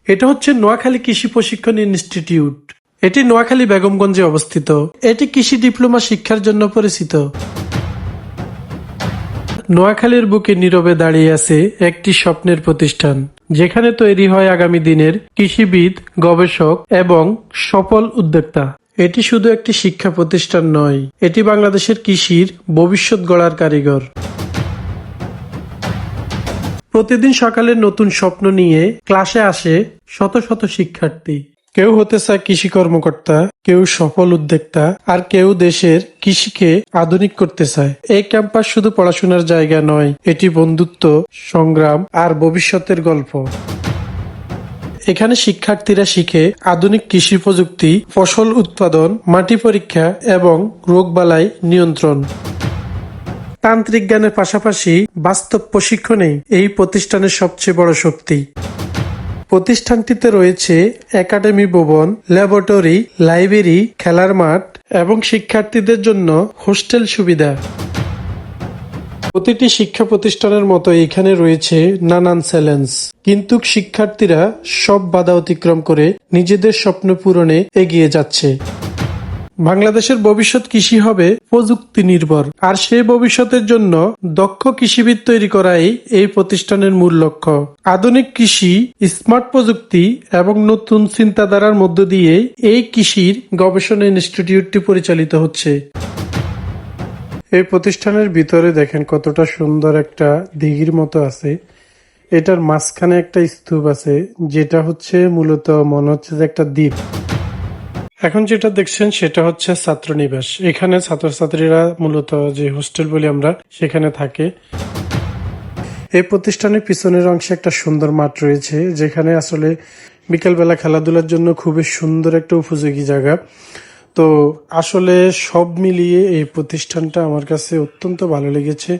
এটা হচ্ছে নোয়াখালী কৃষি প্রশিক্ষণ ইনস্টিটিউট। এটি নোয়াখালী বেগমগঞ্জে অবস্থিত। এটি কৃষি ডিপ্লোমা শিক্ষার জন্য পরিচিত। নোয়াখালীর বুকে নীরবে দাঁড়িয়ে আছে একটি স্বপ্নের প্রতিষ্ঠান, যেখানে তৈরি হয় আগামী দিনের কৃষিবিদ, গবেষক এবং সফল উদ্যোক্তা। এটি শুধু একটি শিক্ষা প্রতিষ্ঠান নয়, এটি বাংলাদেশের কৃষির ভবিষ্যৎ গড়ার কারিগর। প্রতিদিন সকালে নতুন স্বপ্ন নিয়ে ক্লাসে আসে শত শত শিক্ষার্থী। কেউ হতে চায় কৃষি কর্মকর্তা, কেউ সফল উদ্যোক্তা, আর কেউ দেশের কৃষিকে আধুনিক করতে চায়। এই ক্যাম্পাস শুধু পড়াশোনার জায়গা নয়, এটি বন্ধুত্ব, সংগ্রাম আর ভবিষ্যতের গল্প। এখানে শিক্ষার্থীরা শিখে আধুনিক কৃষি প্রযুক্তি, ফসল উৎপাদন, মাটি পরীক্ষা এবং রোগবালাই নিয়ন্ত্রণ। তান্ত্রিক জ্ঞানের পাশাপাশি বাস্তব প্রশিক্ষণেই এই প্রতিষ্ঠানের সবচেয়ে বড় শক্তি। প্রতিষ্ঠানটিতে রয়েছে একাডেমি ভবন, ল্যাবরেটরি, লাইব্রেরি, খেলার মাঠ এবং শিক্ষার্থীদের জন্য হোস্টেল সুবিধা। প্রতিটি শিক্ষা প্রতিষ্ঠানের মতো এখানে রয়েছে নানান চ্যালেঞ্জ, কিন্তু শিক্ষার্থীরা সব বাধা অতিক্রম করে নিজেদের স্বপ্ন পূরণে এগিয়ে যাচ্ছে। বাংলাদেশের ভবিষ্যৎ কৃষি হবে প্রযুক্তি নির্ভর, আর সেই ভবিষ্যতের জন্য দক্ষ কৃষিবিদ তৈরি করাই এই প্রতিষ্ঠানের মূল লক্ষ্য। আধুনিক কৃষি, স্মার্ট প্রযুক্তি এবং নতুন চিন্তাধারার মধ্য দিয়ে এই কৃষির গবেষণা ইনস্টিটিউটটি পরিচালিত হচ্ছে। এই প্রতিষ্ঠানের ভিতরে দেখেন কতটা সুন্দর একটা দিঘির মতো আছে। এটার মাঝখানে একটা স্তূপ আছে, যেটা হচ্ছে মূলত মনে হচ্ছে যে একটা দ্বীপ। এখন যেটা দেখছেন সেটা হচ্ছে ছাত্রনিবাস। এখানে ছাত্রছাত্রীরা মূলত যে হোস্টেল বলি আমরা, সেখানে থাকে। এই প্রতিষ্ঠানের পিছনের অংশে একটা সুন্দর মাঠ রয়েছে, যেখানে আসলে বিকেলবেলা খেলাধুলার জন্য খুবই সুন্দর একটা উপযোগী জায়গা। তো আসলে সব মিলিয়ে এই প্রতিষ্ঠানটা আমার কাছে অত্যন্ত ভালো লেগেছে,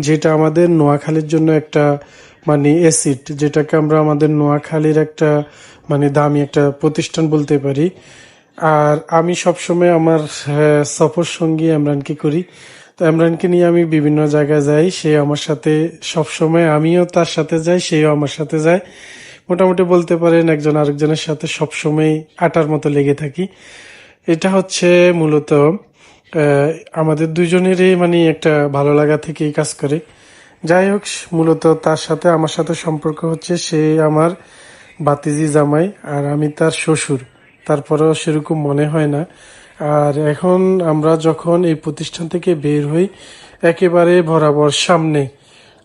যেটা আমাদের নোয়াখালীর জন্য একটা এসিড, যেটাকে আমরা আমাদের নোয়াখালীর একটা দামি একটা প্রতিষ্ঠান বলতে পারি। আর আমি সবসময় আমার সফর সঙ্গী ইমরানকে করি, তো ইমরানকে নিয়ে আমি বিভিন্ন জায়গায় যাই। সে আমার সাথে সবসময়, আমিও তার সাথে যাই, সেও আমার সাথে যায়। মোটামুটি বলতে পারেন একজন আরেকজনের সাথে সবসময় আটার মতো লেগে থাকি। এটা হচ্ছে মূলত আমাদের দুজনেরই একটা ভালো লাগা থেকেই কাজ করে। যাই হোক, মূলত তার সাথে আমার সাথে সম্পর্ক হচ্ছে, সে আমার ভাতিজি জামাই আর আমি তার শ্বশুর। তারপরেও সেরকম মনে হয় না। আর এখন আমরা যখন এই প্রতিষ্ঠান থেকে বের হই, একেবারে বরাবর সামনে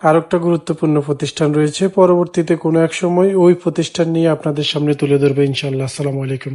আর একটা গুরুত্বপূর্ণ প্রতিষ্ঠান রয়েছে। পরবর্তীতে কোনো এক সময় ওই প্রতিষ্ঠান নিয়ে আপনাদের সামনে তুলে ধরবে ইনশাল্লাহ। আসসালামু আলাইকুম।